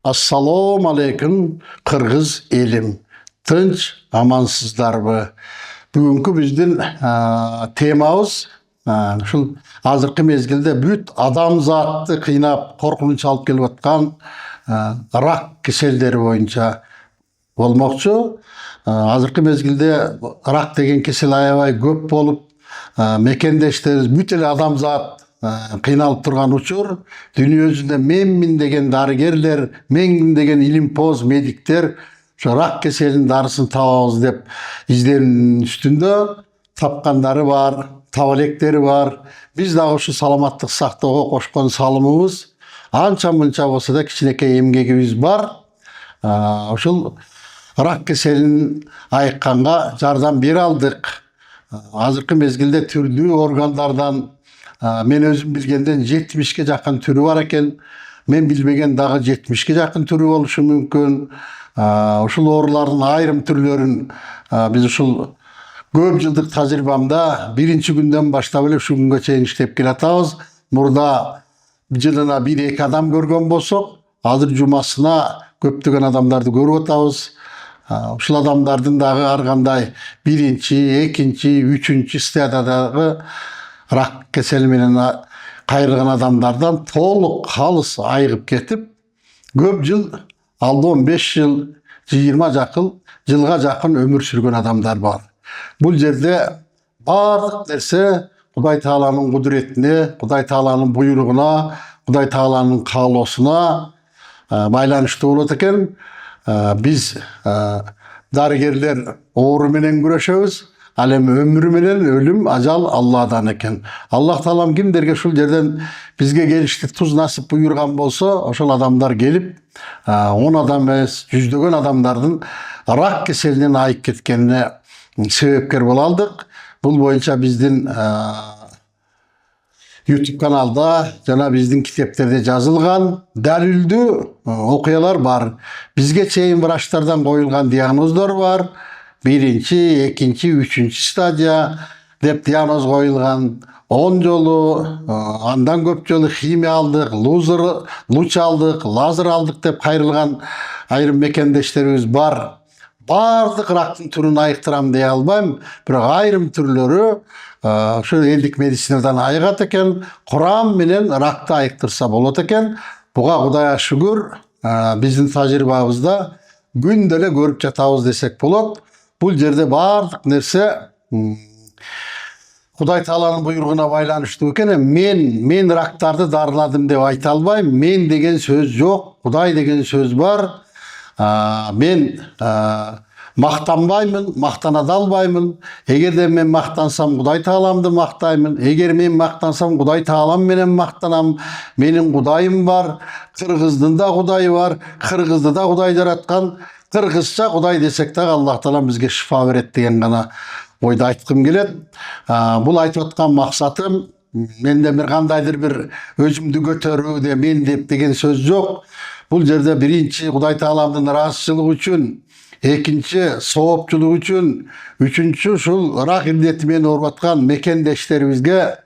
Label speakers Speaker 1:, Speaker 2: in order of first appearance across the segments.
Speaker 1: Assalamu alaikum Kırgız elim. Tınç amansızlarбы? Бүгүнкү биздин темабыз ушул азыркы мезгилде бүт адамзатты кыйнап, коркунуч алып келип аткан рак кеселдери боюнча болмокчу. Азыркы мезгилде рак деген кесел аябай көп болуп, мекендештерибиз бүт эле адамзат кыйналып турган учур. Дүйнө жүзүндө мен деген дарыгерлер, мен деген илимпоз медиктер ошо рак кеселинин дарысын табабыз деп изденүүнүн үстүндө. Тапкандары бар, таба электери бар. Биз дагы ушу саламаттык сактоого кошкон салымыбыз анча мынча болсо да кичинекей эмгегибиз бар. Ушул рак кеселин айыкканга жардам бере алдык. Азыркы мезгилде түрдүү органдардан мен өзүм билгенден 70ке жакын түрү бар экен. Мен билбеген дагы 70ке жакын түрү болушу мүмкүн. Ушул оорулардын айрым түрлөрүн биз ушул көп жылдык тажрыйбамда биринчи күндөн баштап эле ушул күнгө чейин иштеп келатабыз. Мурда жылына 1-2 адам көргөн болсок, азыр жумасына көптөгөн адамдарды көрүп атабыз. Ушул адамдардын дагы ар кандай биринчи, экинчи, үчүнчү стадиядагы рак кесели менен кайрылган адамдардан толук калыс айыгып кетип, көп жыл, алды 15 жыл, 20 жылга жакын өмүр сүргөн адамдар бар. Бул жерде бардык нерсе Кудай Тааланын кудуретине, Кудай Тааланын буйругуна, Кудай Тааланын каалоосуна байланыштуу болот экен. Биз дарыгерлер оору менен күрөшөбүз. Ал эми өмүр менен өлүм, ажал Алладан экен. Аллах Таалам кимдерге ушул жерден бизге келишти туз насып буйрган болсо, ошол адамдар келип, 10 адам эмес, жүздөгөн адамдардын рак кеселинен айып кеткенине себепкер боло алдык. Бул боюнча биздин YouTube каналда жана биздин китептерде жазылган далилдүү окуялар бар. Бизге чейин врачтардан коюлган диагноздор бар. Биринчи, экинчи, үчүнчү стадия деп диагноз коюлган. 10 жолу, андан көп жолу химия алдык, луч алдык, лазер алдык деп кайрылган айрым мекендештерибиз бар. Бардык рактын түрүн айыктырам дей албайм, бирок айрым түрлөрү ошо элдик медицинадан айыгат экен. Курам менен ракты айыктырса болот экен. Буга Кудайга шүгүр, биздин тажрыйбабызда күндө эле көрүп жатабыз десек болот. Бул жерде бардык нерсе Кудай Тааланын буйругуна байланыштуу экен. Мен рактарды дарыладым деп айта албайм. Мен деген сөз жок, Кудай деген сөз бар. Мен мактанбаймын, мактана да албаймын. Эгерде мен мактансам, Кудай Тааламды мактаймын. Эгер мен мактансам, Кудай Таалам менен мактанам. Менин Кудайым бар. Кыргыздын да Кудайы бар. Кыргызды да Кудай жараткан. Кыргызча Кудай десек дагы Аллах Таалам бизге шифа берет деген гана ойду айткым келет. Бул айтып аткан максатым менде бир кандайдыр бир өзүмдү көтөрүү, мен деп деген сөз жок. Бул жерде биринчи Кудай Тааламдын ыраазычылыгы үчүн, экинчи соопчулук үчүн, үчүнчү ушул рак илдети менен ооруп аткан мекендештерибизге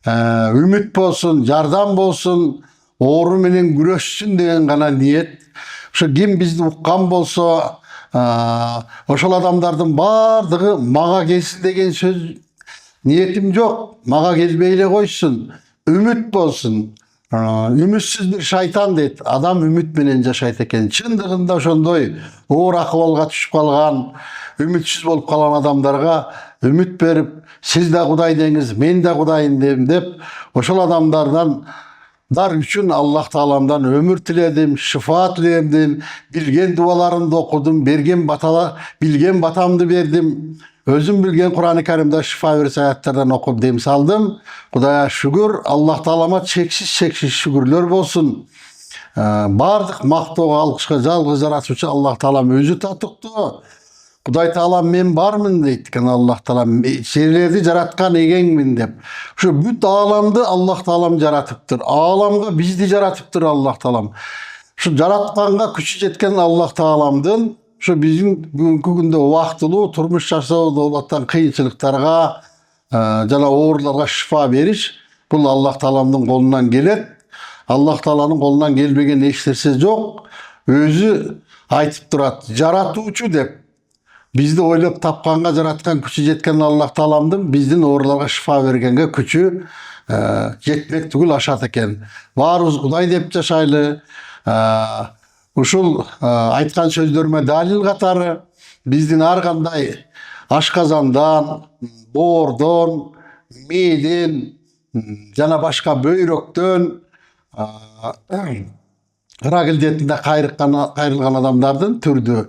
Speaker 1: үмүт болсун, жардам болсун, оору менен күрөшсүн деген гана ниет. Ошо ким бизди уккан болсо, ошол адамдардын бардыгы мага келсин деген сөз ниетим жок. Мага келбей эле койсун, үмүт болсун. Үмүтсүз бир шайтан дейт. Адам үмүт менен жашайт экен. Чындыгында ошондой оор акыбалга түшүп калган, үмүтсүз болуп калган адамдарга үмүт берип, сиз да Кудай деңиз, мен да Кудайым деп, ошол адамдардан дар үчүн Аллах Тааламдан өмүр тиледим, шифа тиледим, билген дубаларымды окудум, билген батамды бердим. Өзүм билген Кур'ан-ы Каримде шифа берсе аяттардан окуп дем салдым. Кудайга шүгүр, Аллах Таалама чексиз шүгүрлөр болсун. Бардык мактоого, алкышка жалгыз жаратуучу Аллах Таалам өзү татыктуу. Кудай Таалам мен бармын дейт экен Аллах Таалам. Жерлерди жараткан эгеңмин деп. Ушу бүт ааламды Аллах Таалам жаратыптыр. Ааламга бизди жаратыптыр Аллах Таалам. Ушу жаратканга күчү жеткен Аллах Тааламдын ушу биздин бүгүнкү күндө убактылуу турмуш жашоодо болуп аткан кыйынчылыктарга, жана ооруларга шифа бериш бул Аллах Тааланын колунан келет. Аллах Тааланын колунан келбеген эч нерсе жок. Өзү айтып турат, жаратуучу деп. Бизди ойлоп тапканга жараткан күчү жеткен Аллах Тааланын биздин ооруларга шифа бергенге күчү жетмек түгүл ашат экен. Баарыбыз Кудай деп жашайлы. Ушул айткан сөздөрүмө далил катары биздин ар кандай ашказандан, боордон, мээден жана башка бөйрөктөн рак илдетинде кайрылган адамдардын түрдү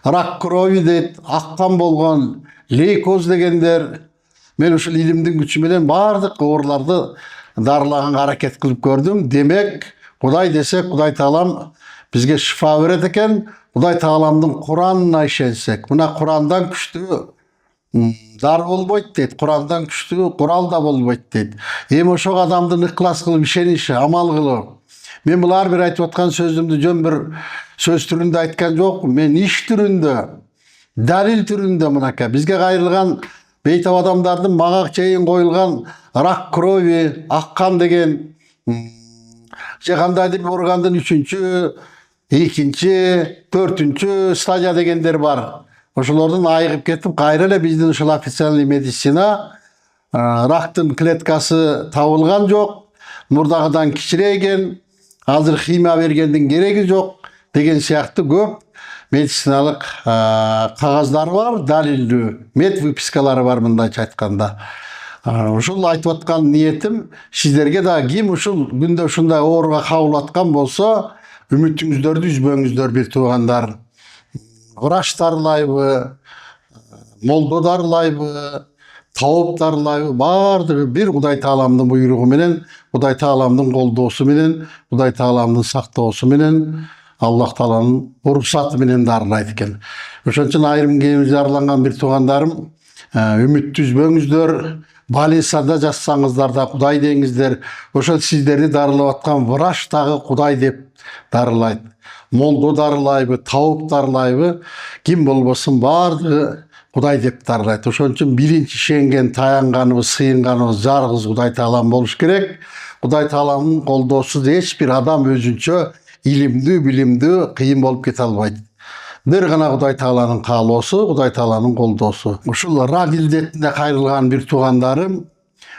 Speaker 1: рак крови дейт, аккан болгон, лейкоз дегендер. Мен ушул илимдин күчү менен баардык ооруларды дарылаганга аракет кылып көрдүм. Демек, Кудай десе, Кудай Таалам бизге шифа берет экен. Кудай Тааламдын Куранына ишенсек, мына Курандан күчтүү дары болбойт дейт, Курандан күчтүү курал да болбойт дейт. Эми ошого адамдын ыклас кылып ишениши, амал кылып. Мен бул ар бир айтып аткан сөзүмдү жөн бир сөз түрүндө айткан жокмун. Мен иш түрүндө, далил түрүндө мынакей бизге кайрылган бейтап адамдардын мага чейин коюлган рак крови, аккан деген же кандайдыр бир органдын 3-чү, 2-чи, 4-чү стадия дегендер бар. Ошолордун айыгып кетип, кайра эле биздин ушул официальный медицина рактын клеткасы табылган жок, мурдагыдан кичирейген, азыр химия бергендин кереги жок деген сыяктуу көп медициналык кагаздары бар, далилдүү мед выпискалары бар мындайча айтканда. Ушул айтып аткан ниетим сиздерге да ким ушул күндө ушундай ооруга кабылып аткан болсо, үмүтүңүздөрдү үзбөңүздөр бир туугандар. Врач дарылайбы, молдо дарылайбы, тауып дарылайбы, баардыгы бир Кудай Тааламдын буйругу менен, Кудай Тааламдын колдоосу менен, Кудай Тааламдын сактоосу менен, Аллах Тааланын уруксаты менен дарылайт экен. Ошон үчүн айрым кээ жараланган бир туугандарым, үмүттү үзбөңүздөр, больницада жатсаңыздар да Кудай деңиздер. Ошол сиздерди дарылап аткан врач дагы Кудай деп дарылайт. Молдо дарылайбы, тауып дарылайбы, ким болбосун баардыгы Кудай деп дарылайт. Ошон үчүн биринчи ишенген, таянганыбыз, сыйынганыбыз жарыгыбыз Кудай Таалам болуш керек. Кудай Тааламдын колдоосуз эч бир адам өзүнчө илимдүү, билимдүү, кыйын болуп кете албайт. Бир гана Кудай Тааланын каалоосу, Кудай Тааланын колдоосу. Ушул рак илдетинде кайрылган бир туугандарым,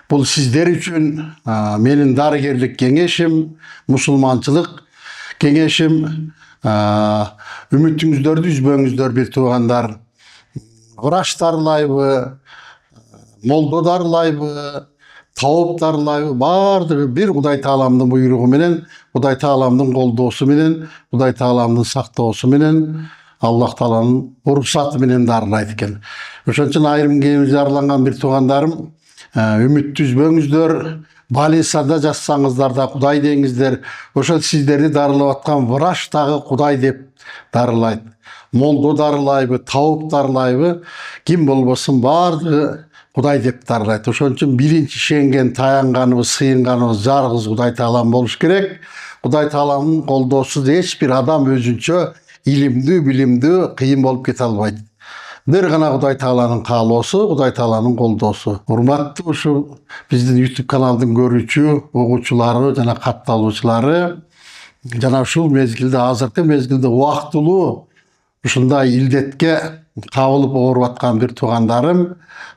Speaker 1: бул сиздер үчүн менин дарыгерлик кеңешим, мусулманчылык кеңешим, үмүтүңүздөрдү үзбөңүздөр бир туугандар. Врач дарылайбы, молдо дарылайбы, тауып дарылайбы, баардыгы бир Кудай Тааламдын буйругу менен, Кудай Тааламдын колдоосу менен, Кудай Тааламдын сактоосу менен, Аллах Тааланын уруксаты менен дарылайт экен. Ошон үчүн айрым кээ жараланган бир туугандарым, үмүттү үзбөңүздөр, больницада жатсаңыздар да Кудай деңиздер. Ошол сиздерди дарылап аткан врач дагы Кудай деп дарылайт. Молдо дарылайбы, тауып дарылайбы, ким болбосун баардыгы Кудай деп дарылайт. Ошон үчүн биринчи ишенген, таянганыбыз, сыйынганыбыз жарыгыбыз Кудай Таалам болуш керек. Кудай Тааламдын колдоосуз эч бир адам өзүнчө илимдүү, билимдүү, кыйын болуп кете албайт. Бир гана Кудай Тааланын каалоосу, Кудай Тааланын колдоосу. Урматтуу ушул биздин YouTube каналдын көрүүчү, угуучулары жана катталуучулары, жана ушул мезгилде, азыркы мезгилде убактылуу ушундай илдетке кабылып ооруп аткан бир туугандарым,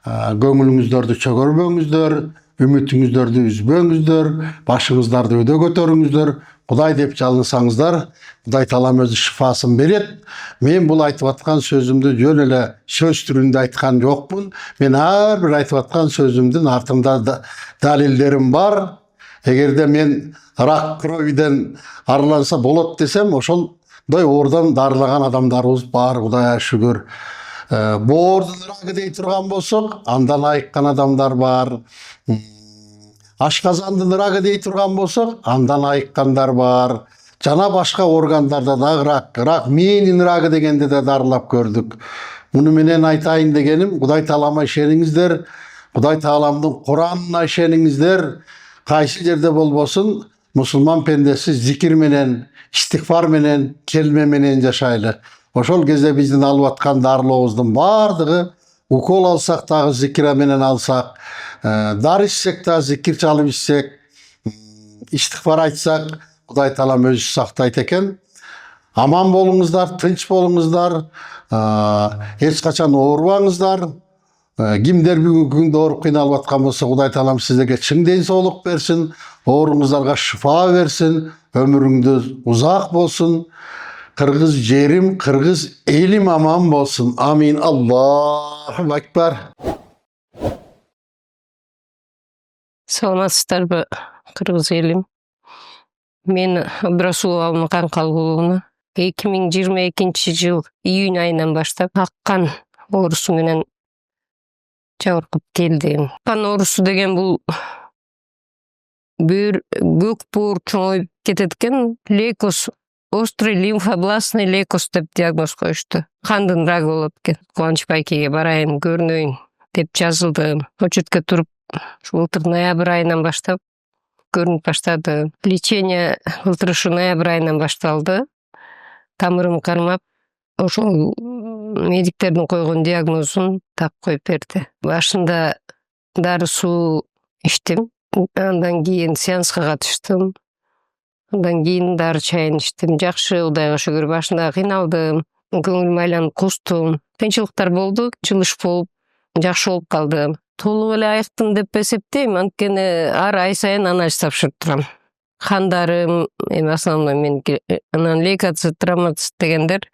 Speaker 1: көңүлүңүздөрдү чөгөрбөңүздөр, үмүтүңүздөрдү үзбөңүздөр, башыңыздарды өйдө көтөрүңүздөр. Кудай деп жалынсаңыздар, Кудай Таалам өзү шифасын берет. Мен бул айтып аткан сөзүмдү жөн эле сөз түрүндө айткан жокмун. Мен ар бир айтып аткан сөзүмдүн артында далилдерим бар. Эгерде мен рак кровиден арыланса болот десем, ошондой оорудан дарылаган адамдарыбыз бар, Кудайга шүгүр. Боордун рагы дей турган болсок, андан айыккан адамдар бар. Ашказандын рагы дей турган болсок, андан айыккандар бар. Жана башка органдарда дагы рак мээнин рагы дегенде да дарылап көрдүк. Муну менен айтайын дегеним, Кудай Таалама ишениңиздер, Кудай Тааламдын Куранына ишениңиздер. Кайсы жерде болбосун, мусулман пендеси зикир менен, истигфар менен, келме менен жашайлы. Ошол кезде биздин алып аткан дарылообуздун баардыгы укол алсак дагы зикира менен алсак, Дары ичсек та, зикир чалып ичсек, истигфар айтсак, Кудай Таалам өзү сактайт экен. Аман болуңуздар, тынч болуңуздар, эч качан оорубаңыздар. Кимдер бүгүнкү күндө ооруп кыйналып аткан болсо, Кудай Таалам сиздерге чың ден соолук берсин, ооруңуздарга шифа берсин, өмүрүңүз узак болсун. Кыргыз жерим, кыргыз элим аман болсун. Амин. Аллаху акбар.
Speaker 2: Саламатсыздарбы, кыргыз элим? Мен Абдрасулова Алмакан Калгуловна 2022 жыл июнь айынан баштап аккан оорусу менен жабыркап келдим. Аккан оорусу деген бул көк буур чоңоюп кетет экен. Лейкоз, острый лимфобластный лейкоз деп диагноз коюшту. Кандын рагы болот экен. Кубаныч байкеге барайын, көрүнөйүн деп жазылдым. Очередке туруп, былтыр ноябрь айынан баштап көрүнүп баштады. Лечение былтыр ушу ноябрь айынан башталды. Тамырым кармап, ошол медиктердин койгон диагнозун так коюп берди. Башында дары суу ичтим, андан кийин сеанска катыштым. Андан кийин дары чайын ичтим. Жакшы, Кудайга шүгүр. Башында кыйналдым, көңүлүм айланып кустум. Кыйынчылыктар болду, жылыш болуп, жакшы болуп калдым. Толук эле айыктым деп эсептейм, анткени ар ай сайын анализ тапшырып турам. Кандарым, эми основной меники, анан лейкоцит, тромбоцит дегендер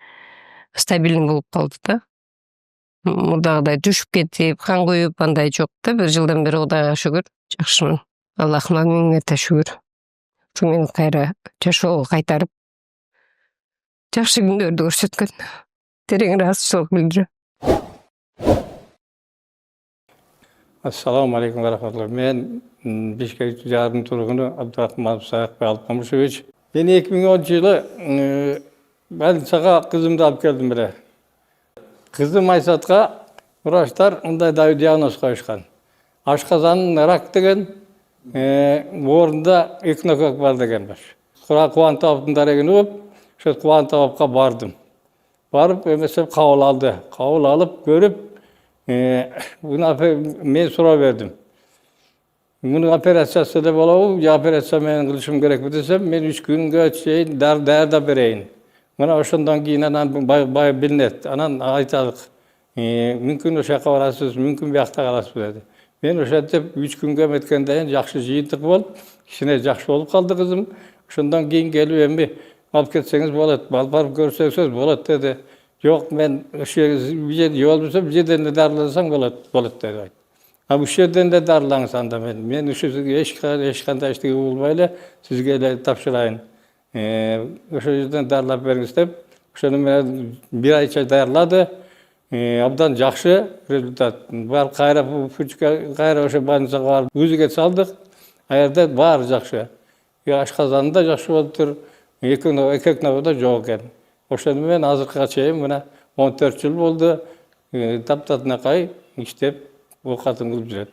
Speaker 2: стабильный болуп калды да. Мурдагыдай түшүп кетип, кан куюп андай жок да. Бир жылдан бери Кудайга шүгүр, жакшымын. Аллахыма миң мәртө шүгүр. Ушу мени кайра жашоого кайтарып, жакшы күндөрдү көрсөткөн. Терең ыраазычылык билдирем.
Speaker 3: Assalamu alaikum warahmatullah. Men Bishkek ticaret turgunu Abdurrahman Sayakbay Alpamusovich. Ben 2010 yılı ben sağa kızımdı alıp geldim bile. Kızım Aysat'a vraçlar onday davi diagnoz koyuşkan. Aşkazanın rak degen orunda eknokok var degen var. Kura Kuantavap'ın daregen olup, şu Kuantavap'a bardım. Barıp mesela kavul aldı. Kavul alıp görüp buna men soru verdim. Bunun operasyası da bolu, ya operasyon men kılışım gerek desem, men 3 günge şey der da bereyim. Bana oşundan keyin anan bay bilnet, anan aytadık. Mümkün oşaqa barasız, mümkün biyakta kalasız dedi. Men oşa dep 3 günge metkenden jakşı jıyıntık bolup, kişine jakşı olup kaldı kızım. Oşundan keyin gelip emmi alıp ketseniz bolat, barıp görseniz bolat dedi. Yok men şu yol bulsam bir yerden de darlansam bolat dedi. Ha bu yerden de darlansan da men şu eşkanda işte bulmayla sizge de tapşırayın. Şu yerden darlap beriniz dep, şunu men bir ay içe dayarladı. Abdan jakşı rezultat. Var kayra bu kayra oşa bansa var. Üzüge saldık. Ayarda var jakşı. Ya aşkazanında jakşı boluptur. Ekeknavda jok ekan. Oşonu men azırkıga çeyim mına 14 yıl boldu. Taptatına kay iştep okatın kılıp жүрөт.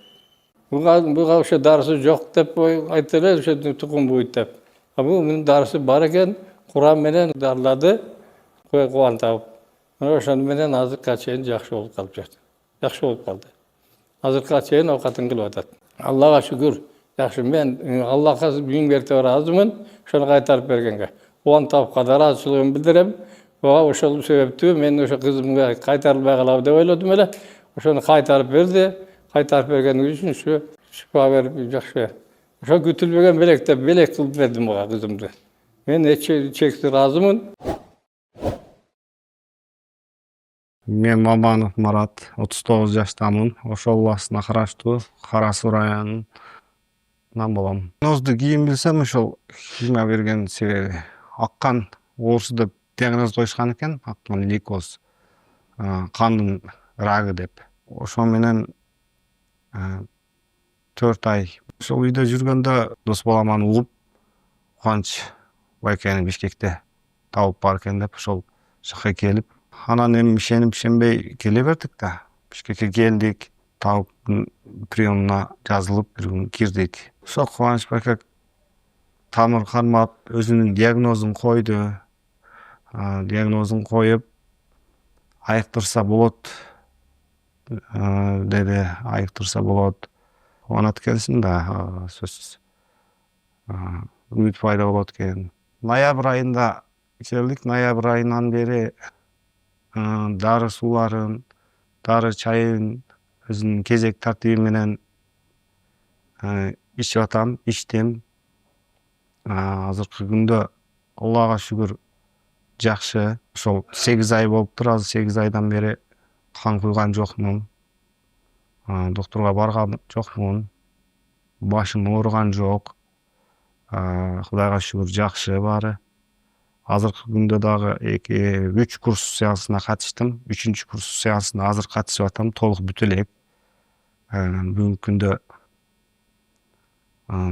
Speaker 3: Буга oşa darısı jok dep aytılır, oşa tukum buyut dep. Bu bunun darısı bar eken, Kur'an menen darladı, kuantap. Oşonu menen azırkıga çeyim jakşı bolup kalıp жүрөт. Jakşı bolup kaldı. Azırkıga çeyim okatın kılıp atat. Allah'a şükür. Jakşı men Allah'a büyük berte razımın, şonu kaytarıp bergenge. Kuantapka da razıçılığımı bildirem. Oşol sebepti men oşo kızımga kaytarılbay kalab dep oyladım ele. Oşonu kaytarıp berdi. Kaytarıp bergeni üçün şu şifa berip jakşı. Oşo kütülbegen belek kılıp berdim buga kızımды. Men çekti razımın.
Speaker 4: Мен Маманов Марат, 39 жаштамын. Ошол областына караштуу Кара Суу районунан болом. Диагнозду кийин билсем, ошол химия берген себеби. Аккан оорусу деп диагноз коюшкан экен, аккан лейкоз, кандын рагы деп. Ошо менен 4 ай ошол үйдө жүргөндө дос баламан угуп, Кубаныч байкени Бишкекте табып бар экен деп ошол жака келип, анан эми ишенбей келе бердик да. Бишкекке келдик, табып приемуна жазылып бир күн кирдик. Ошо Кубаныч байке тамыр кармап өзүнүн диагнозун койду. Диагнозун коюп, айыктырса болот деди, айыктырса болот. кубанат экенсиң да, сөзсүз. Үмүт пайда болот экен. Ноябрь айында келдик. Ноябрь айынан бери дары сууларын, дары чайын өзүнүн кезек тартиби менен ичип атам, ичтим. Азыркы күндө Аллага шүгүр жакшы. Ошол 8 ай болуптур. Азыр 8 айдан бери кан куйган жокмун. Доктурга барган жокмун. Башым ооруган жок. Кудайга шүгүр жакшы баары. Азыркы күндө дагы 3 курс сеансына катыштым. 3-чү курс сеансына азыр катышып атам, толук бүтө элек. Бүгүнкү күндө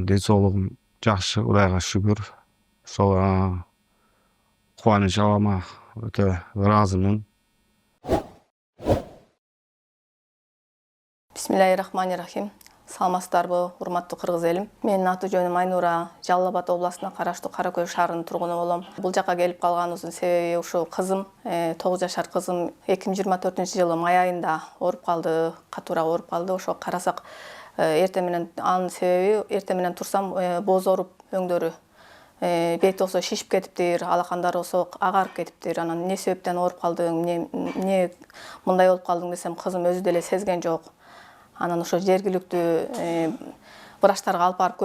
Speaker 4: ден соолугум жакшы, Кудайга шүгүр. Ошол кубаныч алама өтө ыраазымын.
Speaker 5: Бисмиллахиррахманиррахим. Саламатсыздарбы, урматтуу кыргыз элим. Менин аты жөнүм Айнура, Жалал Абад областына караштуу Кара Көл шаарынын тургуну болом. Бул жака келип калганыбыздын себеби ушу кызым, 9 жашар кызым 2024-жылы май айында ооруп калды, катуураак ооруп калды. Ошо карасак эртең менен анын себеби эртең менен турсам боз ооруп өңдөрү бети болсо шишип кетиптир, алакандары болсо агарып кетиптир. Анан эмне себептен ооруп калдың, эмне мындай болуп калдың десем, кызым өзү деле сезген жок. Анан ошо жергиликтүү врачтарга алып барып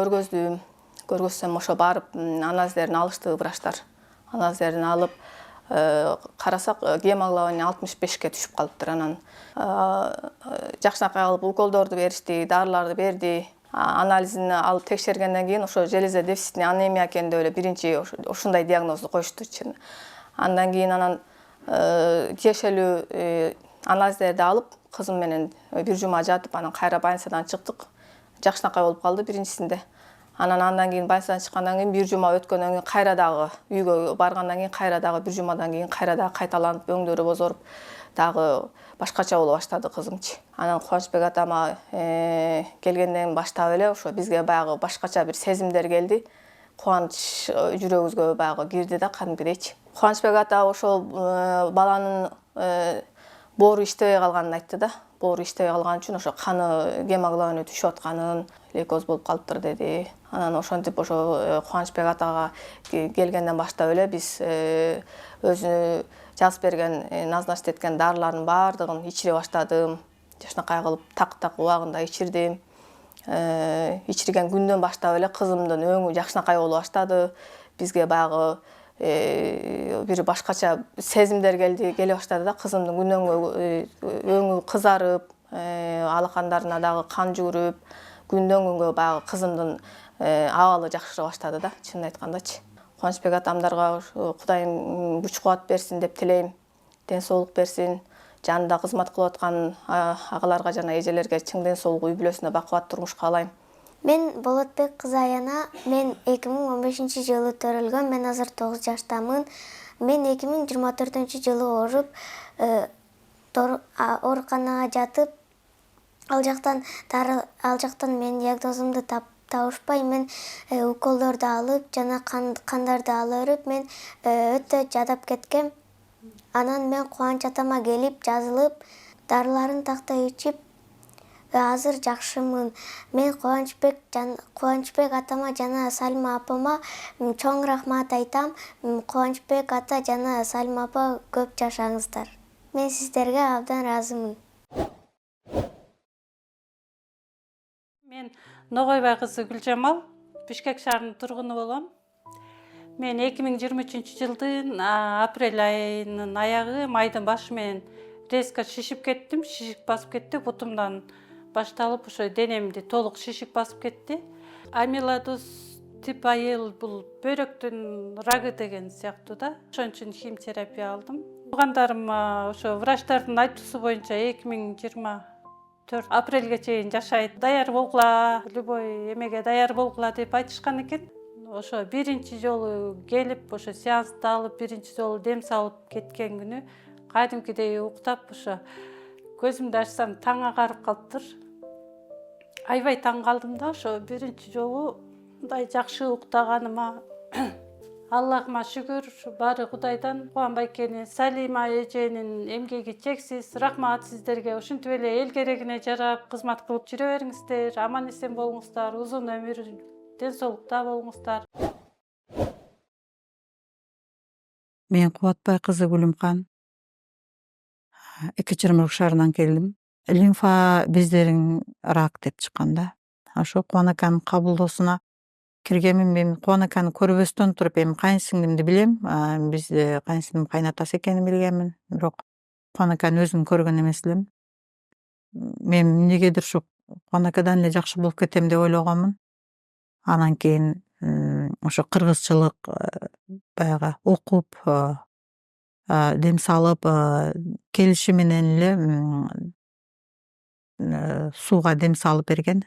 Speaker 5: көргөзсөм, ошо барып анализдерин алышты врачтар. Анализдерин алып карасак гемоглобин 65ке түшүп калыптыр. Анан жакшынакай алып уколдорду беришти, дарыларды берди. Анализин алып текшергенден кийин ошо железа дефицитный анемия экен деп эле биринчи ушундай диагнозду коюшту. Андан кийин тиешелүү анализдерди алып, кызым менен бир жума жатып, анан кайра больницадан чыктык. Жакшынакай болуп калды биринчисинде. Андан кийин больницадан чыккандан кийин бир жума өткөндөн кийин кайра дагы үйгө баргандан кийин кайра дагы бир жумадан кийин кайра дагы кайталанып, өңдөрү бозоруп, дагы башкача боло баштады кызымчы. Анан Кубанычбек атама келгенден баштап эле ошо бизге баягы башкача бир сезимдер келди. Кубаныч жүрөгүбүзгө баягы кирди да кадимгидейчи. Кубанычбек ата ошол баланын боору иштебей калганын айтты да. Боору иштебей калган үчүн ошо каны гемоглобини түшүп атканын, лейкоз болуп калыптыр деди. Анан ошентип ошо Кубанычбек атага келгенден баштап эле биз өзү жазып берген, назначить эткен дарылардын баардыгын ичире баштадым. Жакшынакай кылып так убагында ичирдим. Ичирген күндөн баштап эле кызымдын өңү жакшынакай боло баштады. Бизге баягы бир башкача сезимдер келе баштады да. Кызымдын өңү кызарып, алакандарына дагы кан жүгүрүп, күндөн күнгө баягы кызымдын абалы жакшыра баштады да, чынын айткандачы. Кубанычбек атамдарга Кудайым күч кубат берсин деп тилейм. Ден соолук берсин. Жанында кызмат кылып аткан агаларга жана эжелерге чың ден соолук, үй бүлөсүнө бакубат турмуш каалайм.
Speaker 6: Мен Болотбек кызы Аяна. Мен 2015-жылы төрөлгөм. Мен азыр 9 жаштамын. Мен 2024-жылы ооруп, ооруканага жатып, ал жактан менин диагнозумду табышпай, мен уколдорду алып, жана кандарды ала берип, мен өтө жадап кеткем. Анан мен Кубаныч атама келип, жазылып, дарыларын тактай ичип, азыр жакшымын. Мен Кубанычбек атама жана Салима апама чоң рахмат айтам. Кубанычбек ата жана Салима апа көп жашаңыздар. Мен сиздерге абдан ыраазымын.
Speaker 7: Мен Ногойбай кызы Гүлжамал, Бишкек шаарынын тургуну болом. Мен 2023-жылдын апрель айынын аягы, майдын башы менен резко шишип кеттим, шишик басып кетти, бутумдан башталып, ошо денемди толук шишик басып кетти. Амилодоз тип айыл бул бөйрөктүн рагы деген сыяктуу да. Ошон үчүн химтерапия алдым. Туугандарым ошо врачтардын айтуусу боюнча 2024 апрелге чейин жашайт. Даяр болгула, любой эмеге даяр болгула деп айтышкан экен. Ошо биринчи жолу келип, ошо сеансты алып, биринчи жолу дем салып кеткен күнү кадимкидей уктап, ошо көзүмдү ачсам таң агарып калыптыр. Аябай таң калдым да, ошо биринчи жолу мындай жакшы уктаганыма Аллахыма шүгүр, бары Кудайдан, Кубан байкенин, Салима эженин эмгеги чексиз. Рахмат сиздерге. Ушинтип эле эл керегине жарап, кызмат кылып жүрө бериңиздер. Аман эсен болуңуздар, узун өмүр, ден соолукта болуңуздар.
Speaker 8: Мен Кубатбай кызы Гүлүмкан. Экичирмирк шаарынан келдим. Лимфа бездерин рак деп чыкканда. Ошо Кубан аканын кабылдоосуна киргенмин. Мен Кубан аканы көрбөстөн туруп эми кайынсиңдимди билем. Биз кайынсиңдим кайнатасы экенин билгенмин. Бирок Кубан аканы өзүм көргөн эмес элем. Мен эмнегедир ушу Кубан акадан эле жакшы болуп кетем деп ойлогонмун. Анан кийин ошо кыргызчылык баягы окуп, дем салып, келиши менен эле сууга дем салып берген.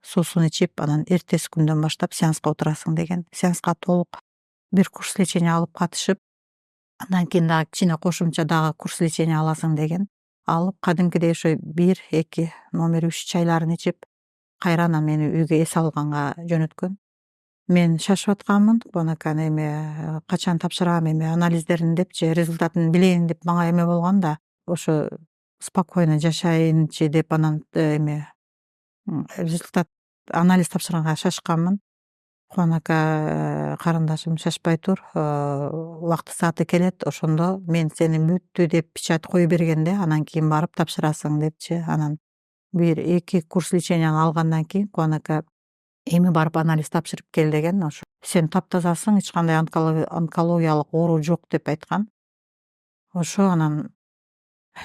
Speaker 8: Суусун ичип, анан эртеси күндөн баштап сеанска отурасың деген. Сеанска толук бир курс лечение алып катышып, андан кийин дагы кичине кошумча дагы курс лечение аласың деген. Алып, кадимкидей ошо 1-2 номер 3 чайларын ичип, кайра анан мени үйгө эс алганга жөнөткөн. Мен шашып атканмын. Кубан аканы эми качан тапшырам, эми анализдерин депчи, результатын билейин деп мага эме болгон да, ошо спокойно жашайынчы деп анан эми результат анализ тапшырганга шашканмын. Кубан ака карындашым шашпай тур, убакыты сааты келет, ошондо мен сени бүттү деп печать кое бергенде, анан кийин барып тапшырасың депчи. Анан 1-2 курс леченияны алгандан кийин Кубан ака эми барып анализ тапшырып кел деген. Ошо сен таптазасың, эч кандай онкологиялык оору жок деп айткан. Ошо анан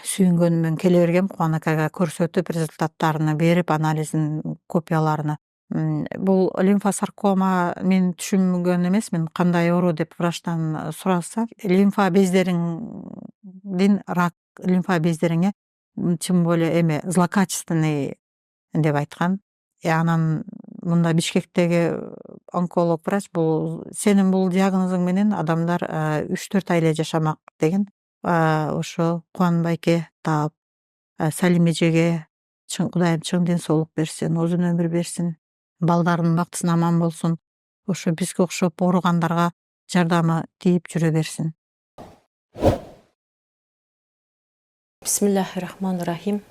Speaker 8: сүйүнгөнүмөн келе бергем, Кубан акага көрсөтүп, результаттарын берип, анализдин копияларын. Бул лимфосаркома мен түшүнгөн эмесмин, кандай оору деп врачтан сураса, лимфа бездериңдин рак, лимфа бездериңе тем более эме злокачественный деп айткан. Анан мында Бишкектеги онколог врач сенин бул диагнозуң менен адамдар 3-4 ай эле жашамак деген. Ошо Кубан байке таап, Салим эжеге Кудайым чың ден соолук берсин, узун өмүр берсин, балдарынын бактысын аман болсун. Ошо бизге окшоп ооругандарга жардамы тийип жүрө берсин.
Speaker 9: Бисмиллахиррахманиррахим.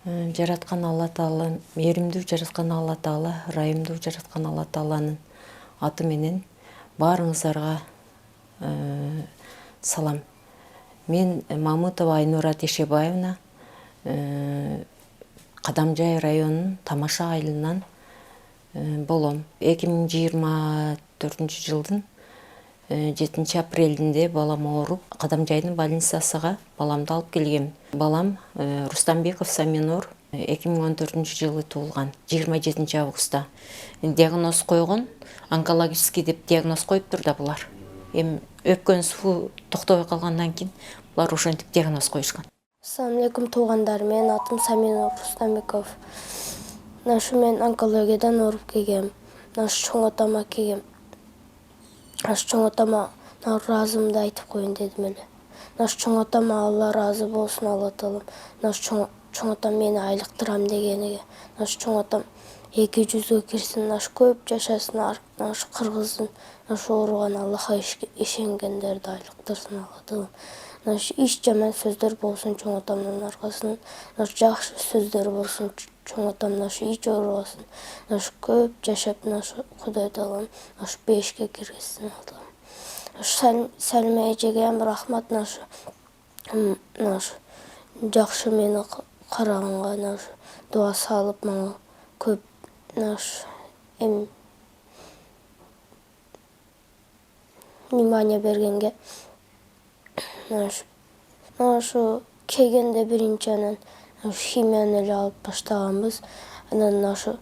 Speaker 9: Жараткан Алла Таала, мээримдүү жараткан Алла Таала, ырайымдуу жараткан Алла Тааланын аты менен баарыңыздарга салам. Мен Мамытова Айнура Тешебаевна, Кадамжай районунун Тамаша айылынан болом. 2024 жылдын 7 апрелинде балам ооруп, Кадамжайдын больницасына баламды алып келгем. Балам Рустамбеков Саминур 2014 жылы туулган, 27 августта. Диагноз койгон, онкологический деп диагноз коюптур да булар. Эми өпкөн суу токтобой калгандан кийин булар ошентип диагноз коюшкан.
Speaker 10: Ассаламу алейкум туугандар, менин атым Саминур Рустамбеков. Нашу мен онкологиядан ооруп келгем. Нашу чоң атама келгем. Нашу чоң атама ыраазымды айтып коеюн дедим эле. Нашу чоң атама Алла ыраазы болсун, Алла Таалам. Нашу чоң атам мени айлыктырам дегениге. Нашу чоң атам 200-гө кирсин, нашу көп жашасын, нашу кыргыздын, нашу ооруган Аллахка ишенгендерди айлыктырсын, Алла Таалам. Нашу иш жаман сөздөр болсун чоң атамдын аркасынан, нашу жакшы сөздөр болсун чоң атам, нашу ич оорубасын, нашу көп жашап, нашу Кудай Таалам нашу бешке киргизсин, Алла Таалам. Нашу Салима эжеге рахмат, нашу жакшы мени караганга, нашу дуа салып мага көп нашу внимание бергенге. Нашу келгенде биринчи анан химияны эле алып баштаганбыз. Анан нашу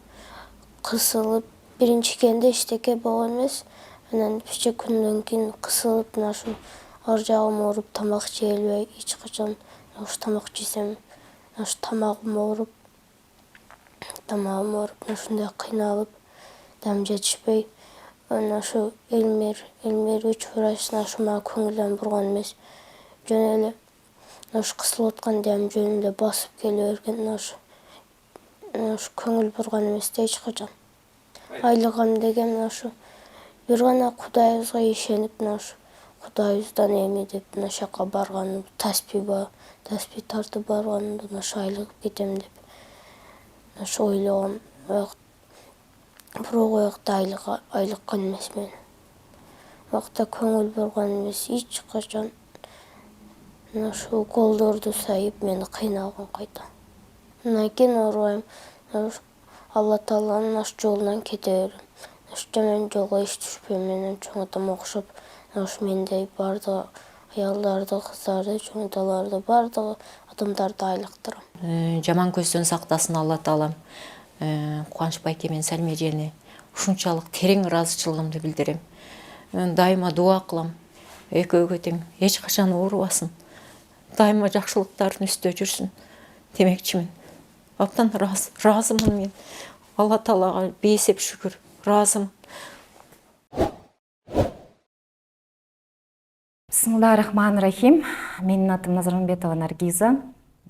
Speaker 10: кысылып, биринчи келгенде эчтеке болгон эмес. Анан бирче күндөн кийин кысылып, нашу ар жагым ооруп, тамак жей албай, эч качан нашу тамак жесем, нашу тамагым ооруп, нашундай кыйналып, дам жетишпей, нашу Элмир үч врач нашу мага көңүлдөн бурган эмес. Жөн эле нашу кысылып атканда жөн эле басып келе берген, нашу көңүл бурган эмес да эч качан. Айлыгым деген нашу бир гана Кудайыбызга ишенип, мына ушу Кудайыбыздан эми деп мына жака барганым, таспи тартып барганымда мына ушу айлыгып кетем деп мына ушу ойлогом. Бирок оякта айлыккан эмес мен. Оякта көңүл бурган эмес, эч качан. Мына ушу уколдорду сайып мени кыйнаган кайта. Мындан кийин оорубайм. Алла Тааланын аш жолунан кете берем. Ушу жаман жолго эч түшпөйм. Менен чоң атама окшоп, ушу мендей бардыгы аялдарды, кыздарды, чоң аталарды, бардыгы адамдарды айлыктырам.
Speaker 9: Жаман көздөн сактасын Алла Таалам. Кубаныч байке менен Салиме эжени ушунчалык терең ыраазычылыгымды билдирем. Мен дайыма дуа кылам. Экөөгө тең эч качан оорубасын. Дайыма жакшылыктардын үстүндө жүрсүн демекчимин. Абдан ыраазымын мен. Алла Таалага бейсеп шүгүр, ыраазымын.
Speaker 11: Бисмиллахиррахманиррахим. Менин атым Назарманбетова Наргиза.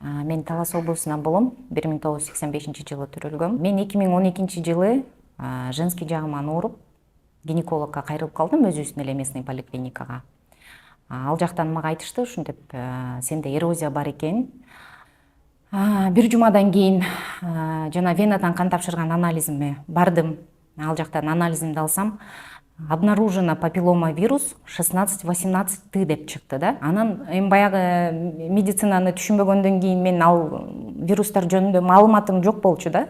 Speaker 11: Мен Талас облусунан болом. 1985 жылы төрөлгөм. Мен 2012 жылы женский жагыман ооруп, гинекологко кайрылып калдым, өзүбүздүн эле местный поликлиникага. Ал жактан мага айтышты, ушинтип, сенде эрозия бар экен. Бир жумадан кийин жана венадан кан тапшырган анализиме бардым. Ал жактан анализимди алсам, обнаружена папиллома вирус 16-18 деп чыкты да. Анан эми баягы медицинаны түшүнбөгөндөн кийин мен ал вирустар жөнүндө маалыматым жок болчу да.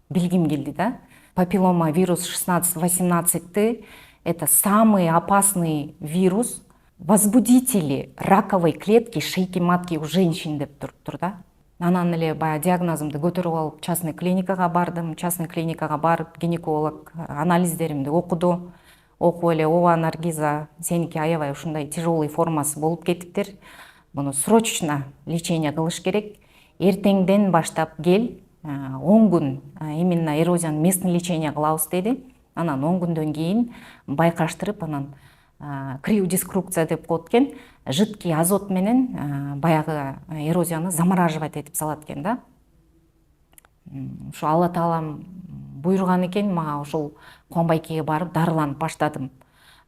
Speaker 11: Билгим келди да. Папиллома вирус 16-18 это самый опасный вирус, возбудители раковой клетки шейки матки у женщин деп туруптур да. Анан эле баягы диагнозумду көтөрүп алып частный клиникага бардым. Частный клиникага барып гинеколог анализдеримди окуду. Окуп эле, ооба Наргиза, сеники аябай ушундай тяжелый формасы болуп кетиптир. Буну срочно лечение кылыш керек. Эртеңден баштап кел, 10 күн именно эрозияны местный лечение кылабыз деди. Анан 10 күндөн кийин байкаштырып, анан криодискрукция деп коет экен, жидкий азот менен баягы эрозияны замораживать этип салат экен да. Ушу Алла Таалам буйруган экен, мага ушул Кубанбайкеге барып дарыланып баштадым.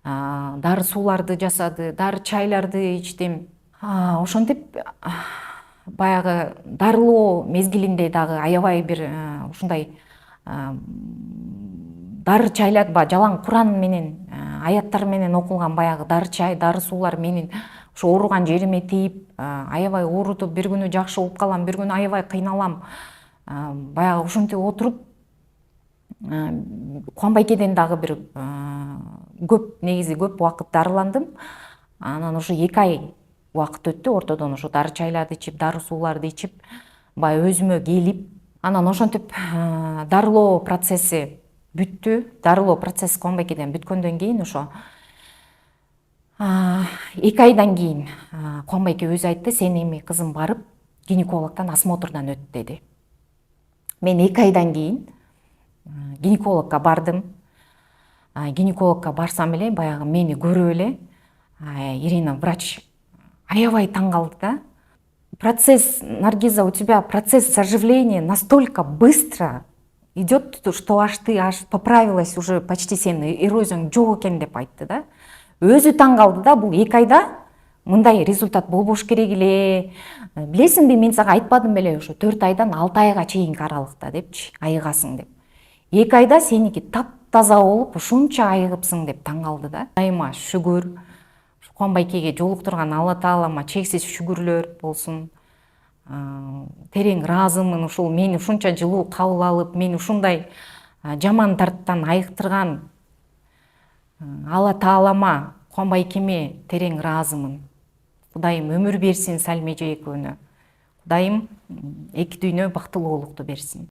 Speaker 11: Дары сууларды жасады, дары чайларды ичтим. Ошентип баягы дарылоо мезгилинде дагы аябай бир ушундай дары чайлар, жалаң Куран менен, аяттар менен окулган баягы дары чай, дары суулар менин ушу ооруган жериме тийип, аябай оорутуп, бир күнү жакшы болуп калам, бир күнү аябай кыйналам. Баягы ушинтип отуруп, Кубанбайкеден дагы бир көп убакыт дарыландым. Анан ушу 2 ай убакыт өттү, ортодон ушу дары чайларды ичип, дары сууларды ичип, баягы өзүмө келип, анан ошентип дарылоо процесси бүттү. Дарылоо процесси Кубанбайкеден бүткөндөн кийин ошо 2 айдан кийин Кубанбайке өзү айтты, сен эми кызым барып гинекологдон осмотрдан өт деди. Мен 2 айдан кийин гинекологко бардым. Гинекологко барсам эле, баягы мени көрүп эле Ирина врач аябай таң калды да. Процесс, Наргиза, у тебя процесс заживления настолько быстро идет, что аж ты поправилась, уже почти сен эрозияң жок экен деп айтты да. Өзү таң калды да, бул 2 айда мындай результат болбош керек эле. Билесиңби, мен сага айтпадым беле, ошо 4 айдан 6 айга чейинки аралыкта депчи, айыгасың деп. 2 айда сеники таптаза болуп, ушунча айыгыпсың деп таң калды да. Дайыма шүгүр, Кубанбайкеге жолуктурган Алла Таалама чексиз шүгүрлөр болсун. Терең ыраазымын, ушул мени ушунча жылуу кабыл алып, мени ушундай жаман дарттан айыктырган Алла Таалама, Кубанбайкеме терең ыраазымын. Кудайым өмүр берсин Салиме эже экөөнө. Кудайым эки дүйнө бактылуулукту берсин.